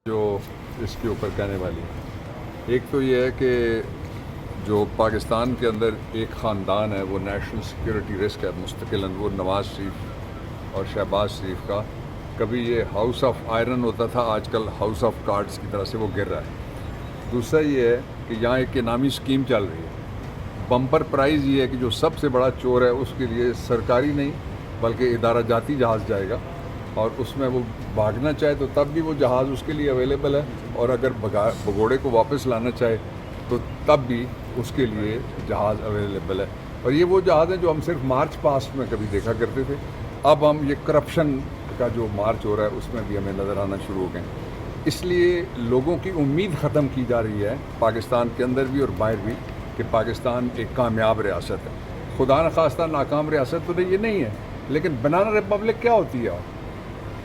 جو اس کے اوپر کہنے والی ایک تو یہ ہے کہ جو پاکستان کے اندر ایک خاندان ہے وہ نیشنل سیکیورٹی رسک ہے مستقلاً، وہ نواز شریف اور شہباز شریف کا. کبھی یہ ہاؤس آف آئرن ہوتا تھا، آج کل ہاؤس آف کارڈز کی طرح سے وہ گر رہا ہے. دوسرا یہ ہے کہ یہاں ایک انعامی اسکیم چل رہی ہے. بمپر پرائز یہ ہے کہ جو سب سے بڑا چور ہے اس کے لیے سرکاری نہیں بلکہ ادارہ جاتی جہاز جائے گا، اور اس میں وہ بھاگنا چاہے تو تب بھی وہ جہاز اس کے لیے اویلیبل ہے، اور اگر بھگوڑے کو واپس لانا چاہے تو تب بھی اس کے لیے جہاز اویلیبل ہے. اور یہ وہ جہاز ہیں جو ہم صرف مارچ پاسٹ میں کبھی دیکھا کرتے تھے، اب ہم یہ کرپشن کا جو مارچ ہو رہا ہے اس میں بھی ہمیں نظر آنا شروع ہو گئے. اس لیے لوگوں کی امید ختم کی جا رہی ہے پاکستان کے اندر بھی اور باہر بھی کہ پاکستان ایک کامیاب ریاست ہے. خدا نخواستہ ناکام ریاست تو یہ نہیں ہے، لیکن بنانا ریپبلک کیا ہوتی ہے؟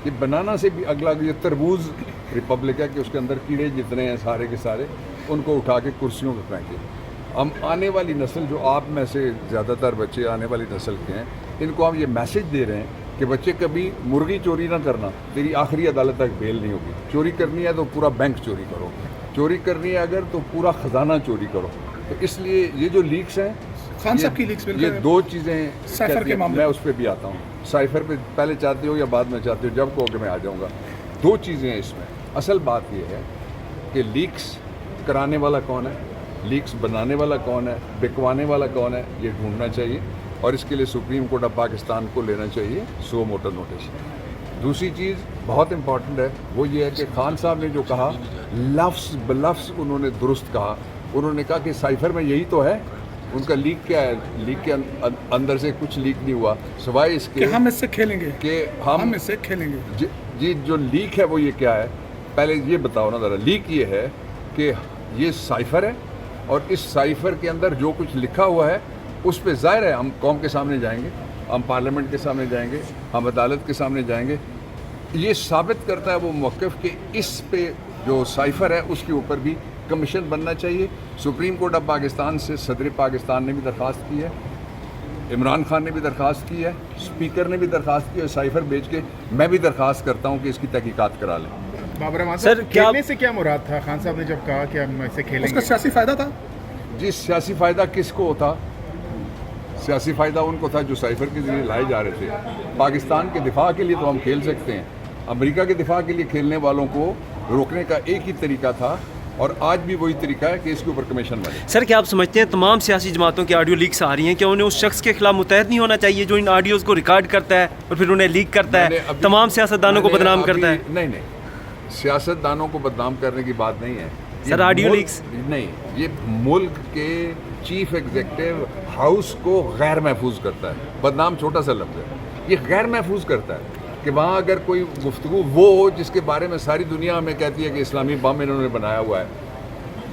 یہ بنانا سے بھی اگلا یہ تربوز ریپبلک ہے کہ اس کے اندر کیڑے جتنے ہیں سارے کے سارے ان کو اٹھا کے کرسیوں پہ پھینکے. ہم آنے والی نسل جو آپ میں سے زیادہ تر بچے آنے والی نسل کے ہیں، ان کو ہم یہ میسج دے رہے ہیں کہ بچے کبھی مرغی چوری نہ کرنا، تیری آخری عدالت تک بیل نہیں ہوگی. چوری کرنی ہے تو پورا بینک چوری کرو، چوری کرنی ہے اگر تو پورا خزانہ چوری کرو. تو اس لیے یہ جو لیکس ہیں خان صاحب کی لیکس یہ دو چیزیں سائفر کے معاملے میں اس پہ بھی آتا ہوں. سائفر پہ پہلے چاہتے ہو یا بعد میں چاہتے ہو؟ جب کہو کہ میں آ جاؤں گا. دو چیزیں ہیں اس میں. اصل بات یہ ہے کہ لیکس کرانے والا کون ہے، لیکس بنانے والا کون ہے، بکوانے والا کون ہے، یہ ڈھونڈنا چاہیے، اور اس کے لیے سپریم کورٹ آف پاکستان کو لینا چاہیے سو موٹر نوٹس. دوسری چیز بہت امپورٹنٹ ہے، وہ یہ ہے کہ خان صاحب نے جو کہا لفظ بلفظ انہوں نے درست کہا. انہوں نے کہا کہ سائفر میں یہی تو ہے. ان کا لیک کیا ہے؟ لیک کے اندر سے کچھ لیک نہیں ہوا سوائے اس کے کہ ہم اس سے کھیلیں گے، کہ ہم اس سے کھیلیں گے. جی جو لیک ہے وہ یہ کیا ہے؟ پہلے یہ بتاؤ نا ذرا. لیک یہ ہے کہ یہ سائفر ہے، اور اس سائفر کے اندر جو کچھ لکھا ہوا ہے اس پہ ظاہر ہے ہم قوم کے سامنے جائیں گے، ہم پارلیمنٹ کے سامنے جائیں گے، ہم عدالت کے سامنے جائیں گے. یہ ثابت کرتا ہے وہ موقف کہ اس پہ جو سائفر ہے اس کے اوپر بھی کمیشن بننا چاہیے. سپریم کورٹ آف پاکستان سے صدر پاکستان نے بھی درخواست کی ہے، عمران خان نے بھی درخواست کی ہے، اسپیکر نے بھی درخواست کی ہے. سائفر بیچ کے میں بھی درخواست کرتا ہوں کہ اس کی تحقیقات کرا لیں. بابر احمد صاحب کھیلنے سے کیا مراد تھا؟ خان صاحب نے جب کہا کہ ہم اسے کھیلیں اس گے، کا سیاسی فائدہ تھا. جی سیاسی فائدہ کس کو تھا؟ سیاسی فائدہ ان کو تھا جو سائفر کے ذریعے لائے جا رہے تھے. پاکستان کے دفاع کے لیے تو ہم کھیل سکتے ہیں، امریکہ کے دفاع کے لیے کھیلنے والوں کو روکنے کا ایک ہی طریقہ تھا، اور آج بھی وہی طریقہ ہے کہ اس کے اوپر کمیشن بنے. سر کیا آپ سمجھتے ہیں تمام سیاسی جماعتوں کی آڈیو لیکس آ رہی ہیں، کیا انہیں اس شخص کے خلاف متحد نہیں ہونا چاہیے جو ان آڈیوز کو ریکارڈ کرتا ہے اور پھر انہیں لیک کرتا ہے، تمام سیاستدانوں کو بدنام کرتا ہے؟ نہیں سیاستدانوں کو بدنام کرنے کی بات نہیں ہے سر. آڈیو لیکس نہیں، یہ ملک کے چیف ایگزیکٹو ہاؤس کو غیر محفوظ کرتا ہے. بدنام چھوٹا سا لفظ ہے، یہ غیر محفوظ کرتا ہے کہ وہاں اگر کوئی گفتگو وہ ہو جس کے بارے میں ساری دنیا ہمیں کہتی ہے کہ اسلامی بم انہوں نے بنایا ہوا ہے،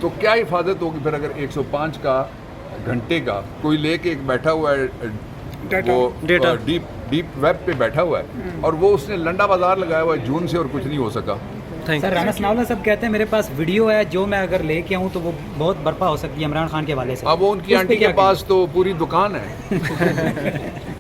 تو کیا حفاظت ہوگی پھر اگر 105 کا گھنٹے کا کوئی لے کے ایک بیٹھا ہوا ہے، وہ ڈیپ ویب پہ بیٹھا ہوا ہے، اور وہ اس نے لنڈا بازار لگایا ہوا ہے جون سے اور کچھ نہیں ہو سکا. سر رانا ثناءاللہ صاحب کہتے ہیں میرے پاس ویڈیو ہے جو میں اگر لے کے آؤں تو وہ بہت برپا ہو سکتی ہے عمران خان کے حوالے سے. اب وہ ان کی آنٹی کے پاس تو پوری دکان ہے.